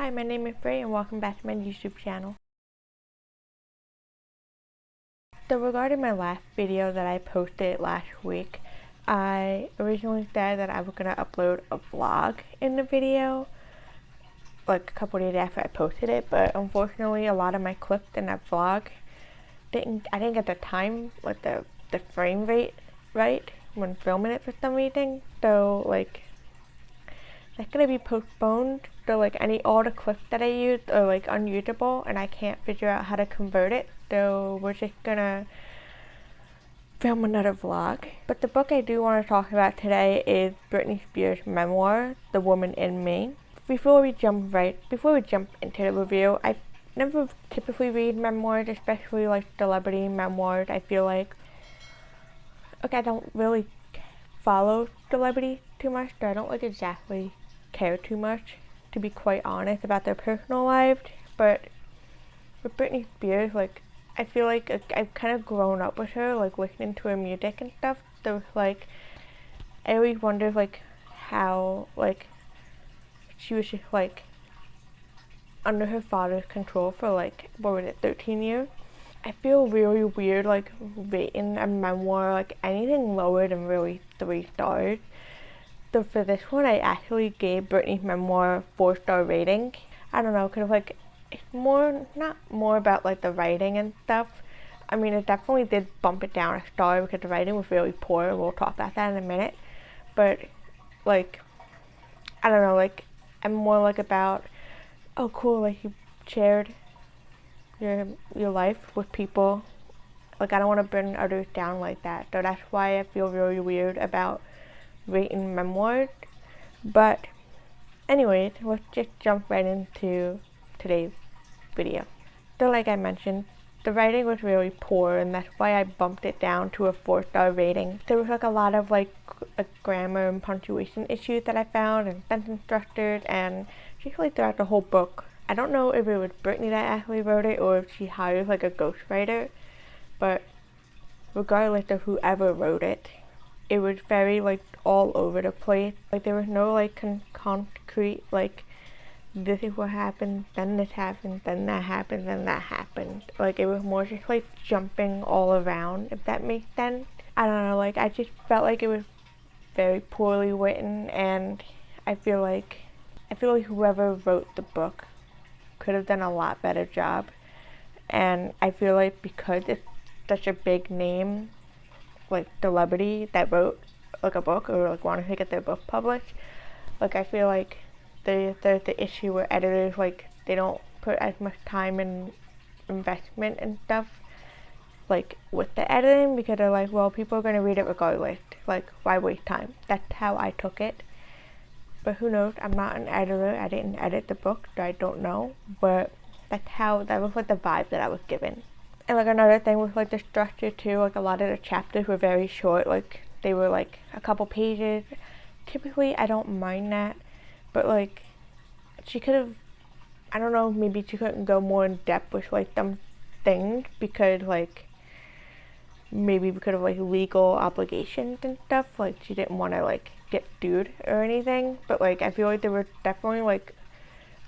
Hi, my name is Bray and welcome back to my YouTube channel. So regarding my last video that I posted last week, I originally said that I was going to upload a vlog in the video like a couple days after I posted it, but unfortunately a lot of my clips in that vlog I didn't get the time, like the frame rate right when filming it for some reason, so like that's gonna be postponed. So like all the clips that I used are like unusable and I can't figure out how to convert it, so we're just gonna film another vlog. But the book I do want to talk about today is Britney Spears' memoir, The Woman in Me. Before we jump into the review, I never typically read memoirs, especially like celebrity memoirs. I feel like I don't really follow celebrities too much, so I don't like exactly care too much, to be quite honest, about their personal lives. But with Britney Spears, like I feel like I've kind of grown up with her, like listening to her music and stuff. So like I always wondered like how like she was just like under her father's control for like, what was it, 13 years? I feel really weird like rating a memoir like anything lower than really 3 stars. So for this one, I actually gave Britney's memoir a 4-star rating. I don't know, cause like it's not more about like the writing and stuff. I mean, it definitely did bump it down a star because the writing was really poor. We'll talk about that in a minute. But like, I don't know, like I'm more like about, oh cool, like you shared your life with people. Like I don't want to bring others down like that. So that's why I feel really weird about rating memoirs. But anyways, let's just jump right into today's video. So like I mentioned, the writing was really poor and that's why I bumped it down to a 4-star rating. There was like a lot of like grammar and punctuation issues that I found, and sentence structures, and just like throughout the whole book. I don't know if it was Britney that actually wrote it or if she hired like a ghostwriter, but regardless of whoever wrote it, it was very like all over the place. Like there was no like concrete like this is what happened, then this happened, then that happened, then that happened. Like it was more just like jumping all around, if that makes sense. I don't know, like I just felt like it was very poorly written, and I feel like whoever wrote the book could have done a lot better job. And I feel like because it's such a big name, like celebrity that wrote like a book or like wanted to get their book published, like I feel like there's the issue where editors like they don't put as much time and investment and stuff like with the editing, because they're like, well, people are going to read it regardless, like why waste time. That's how I took it, but who knows, I'm not an editor, I didn't edit the book, so I don't know, but that was like the vibe that I was given. And like another thing with like the structure too, like a lot of the chapters were very short, like they were like a couple pages. Typically I don't mind that, but like she could have, I don't know, maybe she couldn't go more in depth with like some things, because like maybe because of like legal obligations and stuff, like she didn't want to like get sued or anything. But like I feel like there were definitely like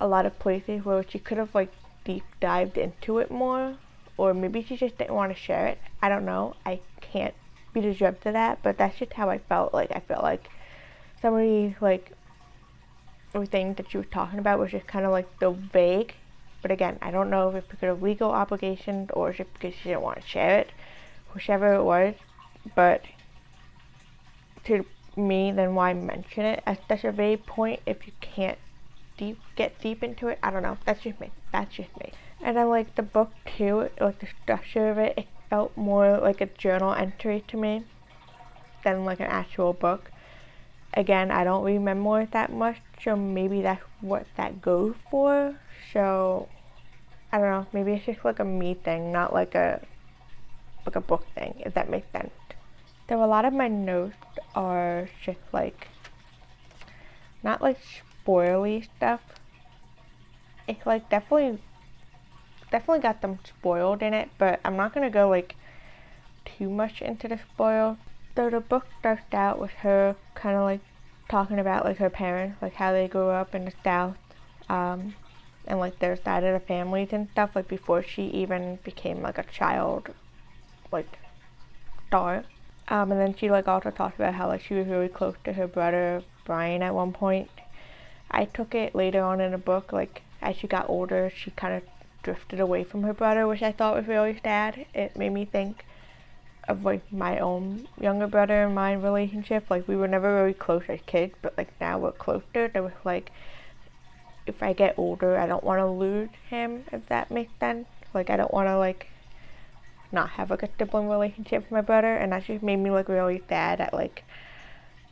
a lot of places where she could have like deep dived into it more, or maybe she just didn't want to share it. I don't know, I can't be the judge of that, but that's just how I felt. Like I felt like some of these like everything that she was talking about was just kind of like so vague. But again, I don't know if it's because of legal obligations or just because she didn't want to share it, whichever it was. But to me, then why mention it at such a vague point if you can't get deep into it? I don't know, that's just me. And then like the book too, like the structure of it, it felt more like a journal entry to me than like an actual book. Again, I don't read memoirs that much, so maybe that's what that goes for. So I don't know, maybe it's just like a me thing, not like a book thing, if that makes sense. So a lot of my notes are just like not like spoily stuff. It's like definitely got them spoiled in it, but I'm not gonna go like too much into the spoil. So the book starts out with her kind of like talking about like her parents, like how they grew up in the South, and like their side of the families and stuff, like before she even became like a child, like star. And then she like also talked about how like she was really close to her brother Brian at one point. I took it later on in the book, like as she got older, she kind of drifted away from her brother, which I thought was really sad. It made me think of like my own younger brother and my relationship. Like we were never really close as kids, but like now we're closer. There was like, if I get older, I don't want to lose him, if that makes sense. Like I don't want to like not have like a sibling relationship with my brother, and that just made me like really sad that like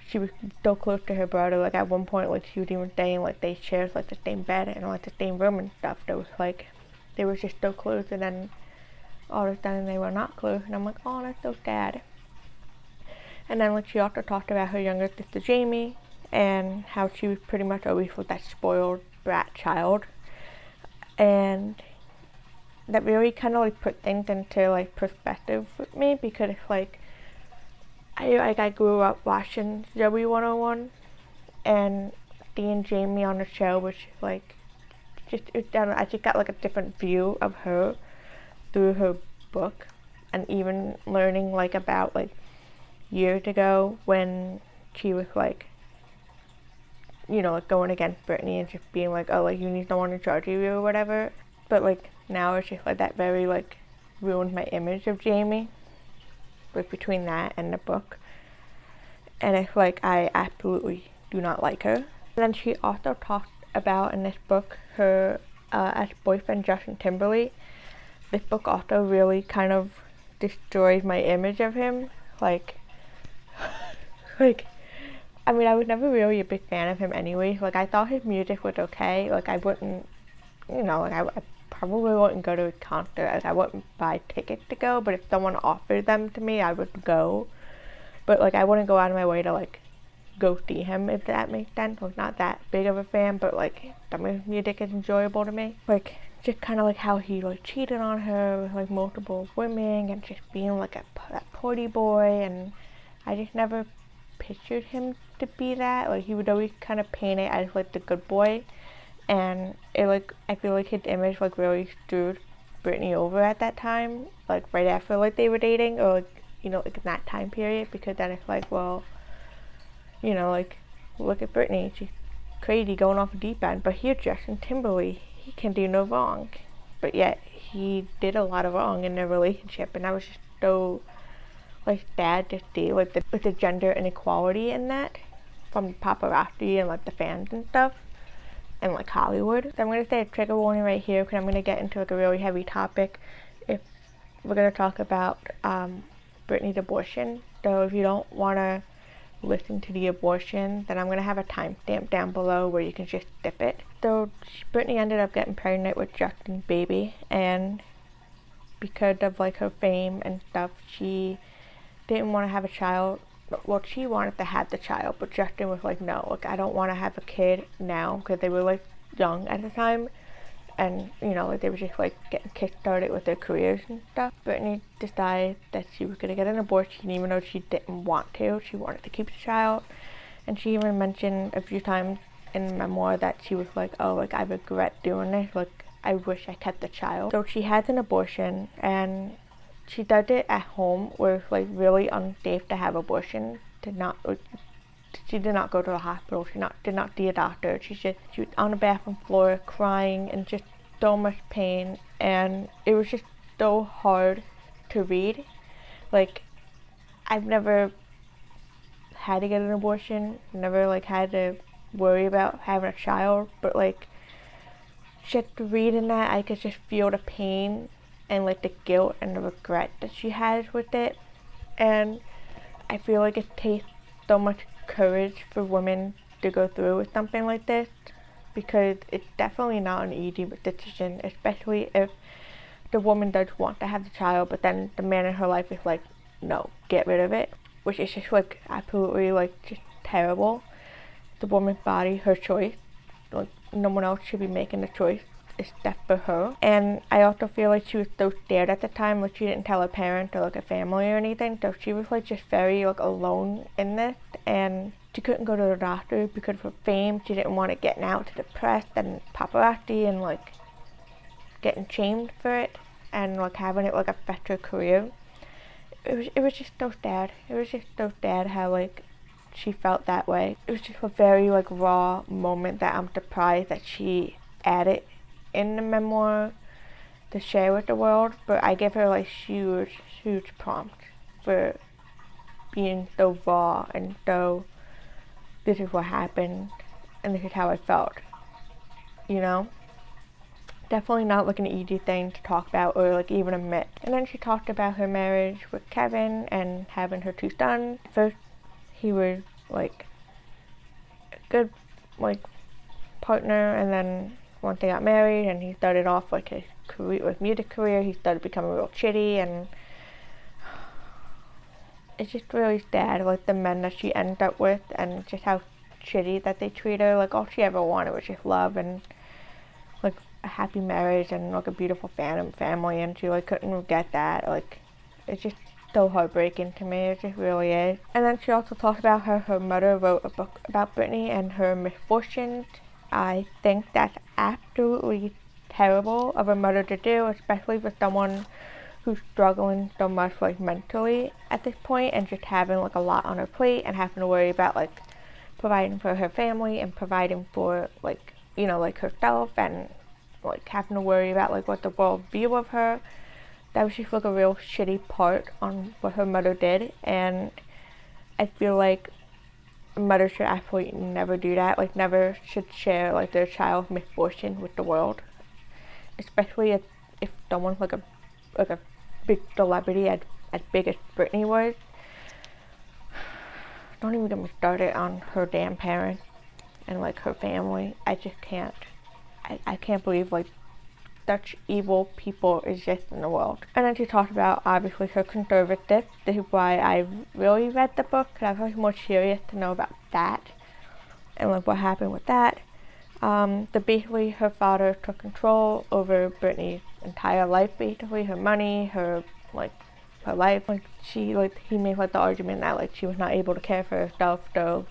she was so close to her brother. Like at one point, like she was even saying like they shared like the same bed and like the same room and stuff. There was like they were just so close, and then all of a sudden they were not close, and I'm like, oh, that's so sad. And then like she also talked about her younger sister Jamie and how she was pretty much always with that spoiled brat child, and that really kind of like put things into like perspective with me, because it's like I grew up watching Zoe 101 and seeing Jamie on the show, which like I just got like a different view of her through her book, and even learning like about like years ago when she was like, you know, like going against Britney and just being like, oh, like you need someone in charge of you or whatever. But like now it's just like that very like ruined my image of Jamie, like between that and the book, and it's like I absolutely do not like her. And then she also talked about in this book her ex-boyfriend Justin Timberlake. This book also really kind of destroyed my image of him. Like I mean, I was never really a big fan of him anyway. Like I thought his music was okay. Like I wouldn't, you know, like I probably wouldn't go to a concert. Like I wouldn't buy tickets to go, but if someone offered them to me, I would go. But like I wouldn't go out of my way to like go see him, if that makes sense. Like not that big of a fan, but like some of his music is enjoyable to me. Like just kind of like how he like cheated on her with like multiple women and just being like that party boy, and I just never pictured him to be that. Like he would always kind of paint it as like the good boy, and it like I feel like his image like really screwed Britney over at that time, like right after like they were dating, or like, you know, like in that time period, because then it's like, well, you know, like look at Britney, she's crazy going off the deep end, but here's Justin Timberlake, he can do no wrong, but yet he did a lot of wrong in their relationship, and that was just so like sad to see like the gender inequality in that from the paparazzi and like the fans and stuff and like Hollywood. So I'm going to say a trigger warning right here, because I'm going to get into like a really heavy topic if we're going to talk about Britney's abortion. So if you don't want to listen to the abortion, then I'm going to have a timestamp down below where you can just skip it. So Britney ended up getting pregnant with Justin's baby, and because of like her fame and stuff, she didn't want to have a child. Well, she wanted to have the child, but Justin was like, no, like I don't want to have a kid now, because they were like young at the time, and you know, like they were just like getting kick-started with their careers and stuff. Britney decided that she was gonna get an abortion, even though she didn't want to. She wanted to keep the child, and she even mentioned a few times in the memoir that she was like, oh, like I regret doing this, like I wish I kept the child. So she has an abortion, and she does it at home, where it's like really unsafe to have abortion. She did not go to the hospital. She did not see a doctor. She was on the bathroom floor crying and just so much pain, and it was just so hard to read. Like I've never had to get an abortion, never like had to worry about having a child, but like just reading that, I could just feel the pain and like the guilt and the regret that she has with it. And I feel like it takes so much courage for women to go through with something like this, because it's definitely not an easy decision, especially if the woman does want to have the child, but then the man in her life is like, no, get rid of it, which is just like absolutely like just terrible. The woman's body, her choice, like no one else should be making the choice except for her. And I also feel like she was so scared at the time, like she didn't tell her parents or like a family or anything, so she was like just very like alone in this. and she couldn't go to the doctor because of her fame. She didn't want it getting out to the press and paparazzi and like getting shamed for it and like having it like affect her career. It was just so sad. It was just so sad how like she felt that way. It was just a very like raw moment that I'm surprised that she added in the memoir to share with the world. But I give her like huge prompts for being so raw and so, this is what happened and this is how I felt, you know? Definitely not like an easy thing to talk about or like even admit. And then she talked about her marriage with Kevin and having her 2 sons. First, he was like a good like partner, and then once they got married and he started off like his career, like music career, he started becoming real shitty, and it's just really sad like the men that she ended up with and just how shitty that they treat her. Like all she ever wanted was just love and like a happy marriage and like a beautiful family, and she like couldn't get that. Like it's just so heartbreaking to me. It just really is. And then she also talked about how her mother wrote a book about Britney and her misfortunes. I think that's absolutely terrible of a mother to do, especially for someone who's struggling so much like mentally at this point and just having like a lot on her plate and having to worry about like providing for her family and providing for like, you know, like herself, and like having to worry about like what the world view of her. That was just like a real shitty part on what her mother did, and I feel like a mother should absolutely never do that. Like never should share like their child's misfortune with the world, especially if someone's like a big celebrity as big as Britney was. Don't even get me started on her damn parents and like her family. I just can't. I can't believe like such evil people exist in the world. And then she talked about obviously her conservative. This is why I really read the book, because I was more curious to know about that and like what happened with that. That basically her father took control over Britney's entire life, basically her money, her life. Like he made like the argument that like she was not able to care for herself, so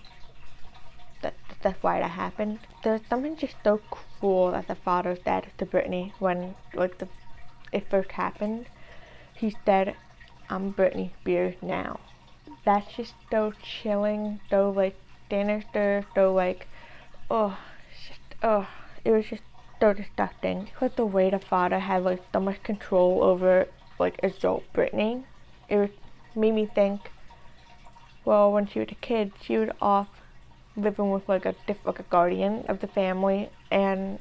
that's why that happened. There's something just so cruel that the father said to Britney when like it first happened. He said, "I'm Britney Spears now." That's just so chilling, so like sinister, so like it was just so disgusting. Like the way the father had like so much control over like adult Britney, made me think, well, when she was a kid, she was off living with like a guardian of the family and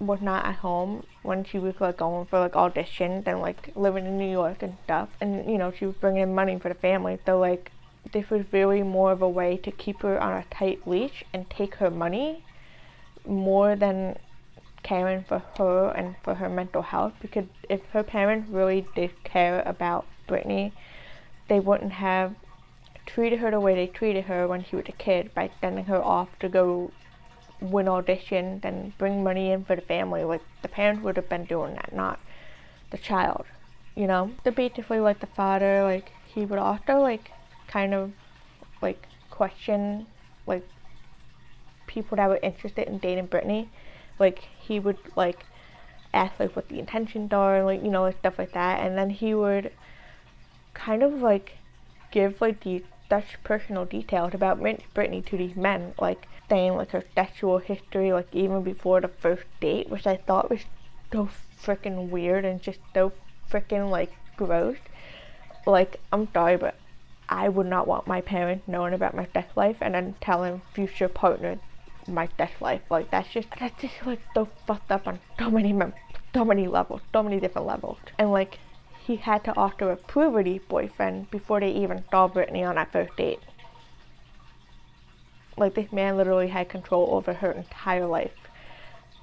was not at home when she was like going for like auditions and like living in New York and stuff, and you know she was bringing in money for the family. So like this was really more of a way to keep her on a tight leash and take her money more than caring for her and for her mental health. Because if her parents really did care about Britney, they wouldn't have treated her the way they treated her when she was a kid by sending her off to go win auditions and bring money in for the family. Like the parents would have been doing that, not the child, you know? So basically like the father, like he would also like kind of like question like people that were interested in dating Britney. Like he would like ask like what the intentions are and like, you know, like stuff like that, and then he would kind of like give like these such personal details about Britney to these men, like saying like her sexual history like even before the first date, which I thought was so freaking weird and just so freaking like gross. Like I'm sorry, but I would not want my parents knowing about my sex life and then telling future partners my sex life. Like that's just like so fucked up on so many levels, so many different levels. And like he had to also a puberty boyfriend before they even saw Britney on that first date. Like this man literally had control over her entire life.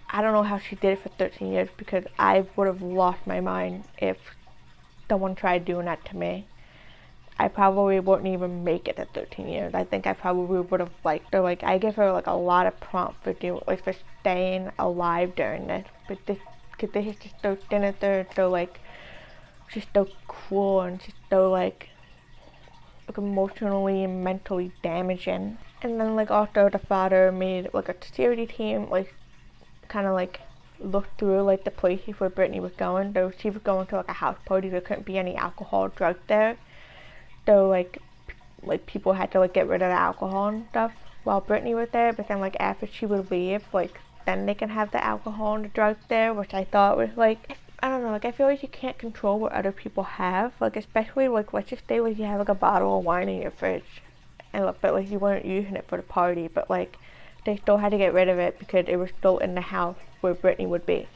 I don't know how she did it for 13 years, because I would have lost my mind if someone tried doing that to me. I probably wouldn't even make it to 13 years. I think I probably would have liked her. Like I give her like a lot of prompt for for staying alive during this. But this is just so sinister, so like just so cruel and just so like like emotionally and mentally damaging. And then like also the father made like a security team like kind of like look through like the places where Britney was going. Though she was going to like a house party, there couldn't be any alcohol or drugs there. Though like people had to like get rid of the alcohol and stuff while Britney was there. But then like after she would leave, like then they can have the alcohol and the drugs there, which I thought was like, I don't know, like I feel like you can't control what other people have. Like especially like let's just say like you have like a bottle of wine in your fridge, and but like you weren't using it for the party, but like they still had to get rid of it because it was still in the house where Britney would be.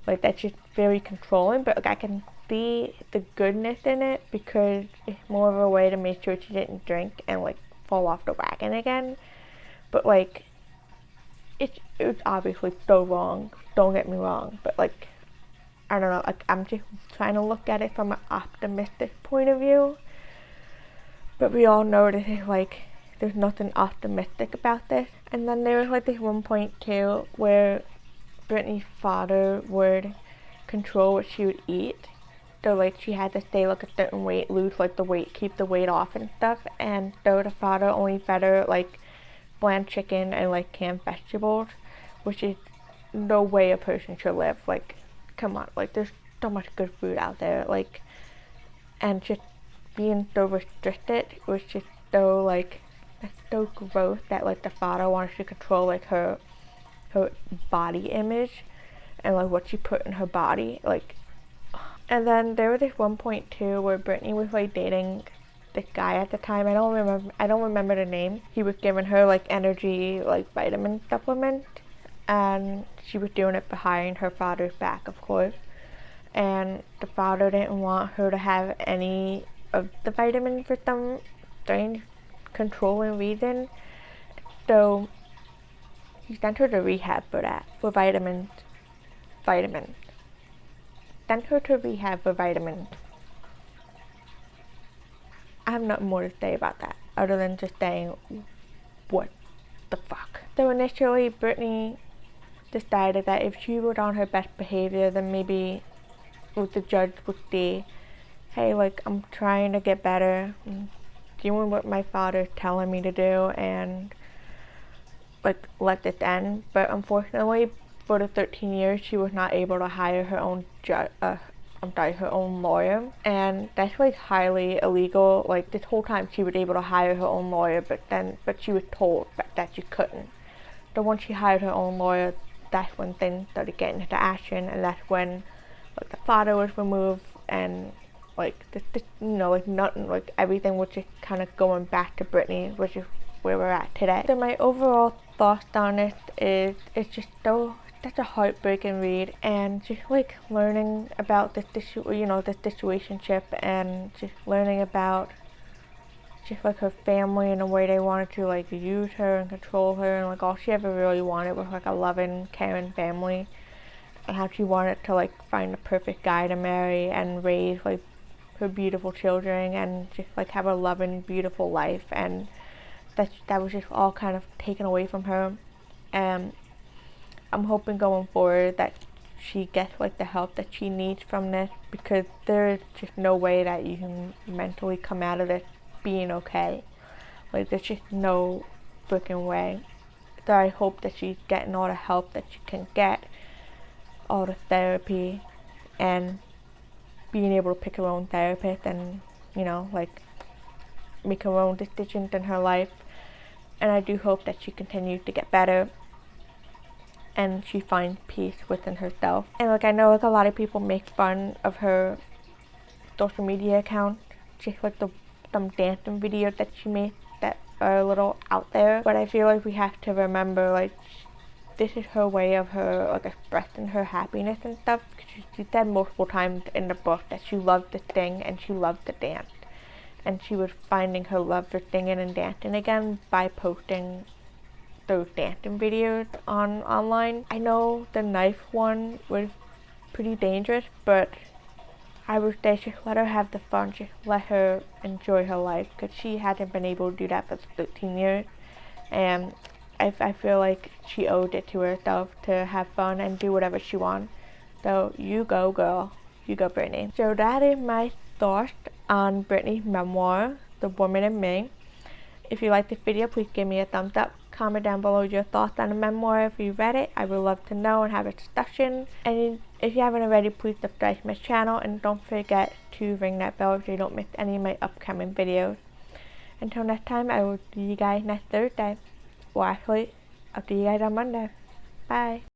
Like that's just very controlling, but like I can see the goodness in it because it's more of a way to make sure she didn't drink and like fall off the wagon again. But like it was obviously so wrong, don't get me wrong, but like I don't know, like I'm just trying to look at it from an optimistic point of view. But we all know that it's like there's nothing optimistic about this. And then there was like this one point too where Britney's father would control what she would eat. So like she had to stay like a certain weight, lose like the weight, keep the weight off and stuff. And so the father only fed her like bland chicken and like canned vegetables, which is no way a person should live. Like come on, like there's so much good food out there, like, and just being so restricted was just so like that's so gross that like the father wanted to control like her body image and like what she put in her body, like. And then there was this one point too where Britney was like dating this guy at the time. I don't remember the name. He was giving her like energy like vitamin supplement, and she was doing it behind her father's back, of course. And the father didn't want her to have any of the vitamins for some strange controlling reason. So he sent her to rehab for that, for vitamins. Sent her to rehab for vitamins. I have nothing more to say about that, other than just saying, what the fuck. So initially, Britney decided that if she was on her best behavior, then maybe what the judge would see, hey, like, I'm trying to get better, I'm doing what my father's telling me to do, and like let this end. But unfortunately, for the 13 years, she was not able to hire her own her own lawyer, and that's like highly illegal. Like this whole time, she was able to hire her own lawyer, but she was told that she couldn't. So once she hired her own lawyer, that's when things started getting into action, and that's when like the father was removed, and like this like nothing, like everything was just kind of going back to Britney, which is where we're at today. So my overall thoughts on it is it's just such a heartbreaking read, and just like learning about this situationship, and just learning about just like her family and the way they wanted to like use her and control her, and like all she ever really wanted was like a loving, caring family, and how she wanted to like find the perfect guy to marry and raise like her beautiful children and just like have a loving, beautiful life, and that was just all kind of taken away from her. And I'm hoping going forward that she gets like the help that she needs from this, because there is just no way that you can mentally come out of this being okay. Like there's just no freaking way. So I hope that she's getting all the help that she can get, all the therapy, and being able to pick her own therapist, and like make her own decisions in her life. And I do hope that she continues to get better and she finds peace within herself. And like I know like a lot of people make fun of her social media account, just like some dancing videos that she made that are a little out there. But I feel like we have to remember like this is her way of her like expressing her happiness and stuff. She said multiple times in the book that she loved to sing and she loved to dance, and she was finding her love for singing and dancing again by posting those dancing videos online. I know the knife one was pretty dangerous, but I would say just let her have the fun, just let her enjoy her life, because she hasn't been able to do that for 13 years, and I feel like she owed it to herself to have fun and do whatever she wants. So you go, girl. You go, Britney. So that is my thoughts on Britney's memoir, The Woman in Me. If you liked this video, please give me a thumbs up. Comment down below your thoughts on the memoir if you read it. I would love to know and have a discussion. And if you haven't already, please subscribe to my channel and don't forget to ring that bell so you don't miss any of my upcoming videos. Until next time, I will see you guys next Thursday. Well, actually, I'll see you guys on Monday. Bye.